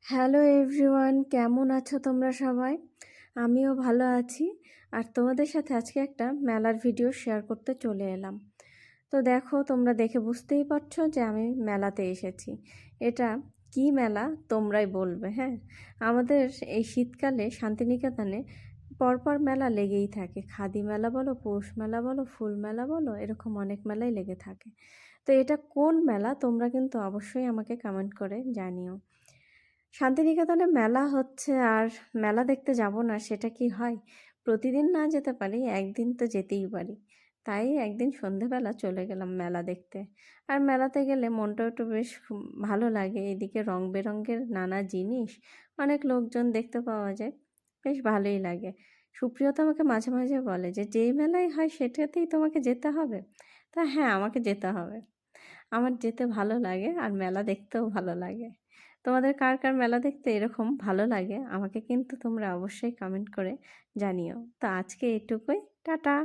Hello everyone, কেমন আছো তোমরা সবাই? আমিও ভালো আছি। আর তোমাদের সাথে আজকে একটা মেলার ভিডিও শেয়ার করতে চলে এলাম। তো দেখো, তোমরা দেখে বুঝতেই পারছো যে আমি মেলাতে এসেছি। এটা কি মেলা তোমরাই বলবে। হ্যাঁ, আমাদের এই শীতকালে শান্তিনিকেতনে পরপর মেলা লেগেই থাকে। খাদি মেলা বলো, পৌষ মেলা বলো, ফুল মেলা বলো, এরকম অনেক মেলাই লেগে থাকে। তো এটা কোন মেলা তোমরা কিন্তু অবশ্যই আমাকে কমেন্ট করে জানিও। শান্তিনিকেতনে মেলা হচ্ছে আর মেলা দেখতে যাব না সেটা কি হয়? প্রতিদিন না যেতে পারি, একদিন তো যেতেই পারি। তাই একদিন সন্ধেবেলা চলে গেলাম মেলা দেখতে। আর মেলাতে গেলে মনটা একটু বেশ ভালো লাগে। এদিকে রং বেরঙের নানা জিনিস, অনেক লোকজন দেখতে পাওয়া যায়, বেশ ভালোই লাগে। সুপ্রিয় তো আমাকে মাঝে মাঝে বলে যে যেই মেলায় হয় সেটাতেই তোমাকে যেতে হবে। তা হ্যাঁ, আমাকে যেতে হবে। আমার যেতে ভালো লাগে আর মেলা দেখতেও ভালো লাগে। তোমাদের কার কার মেলা দেখতে এরকম ভালো লাগে আমাকে কিন্তু তোমরা অবশ্যই কমেন্ট করে জানিও। তো আজকে এটুকুই, টাটা।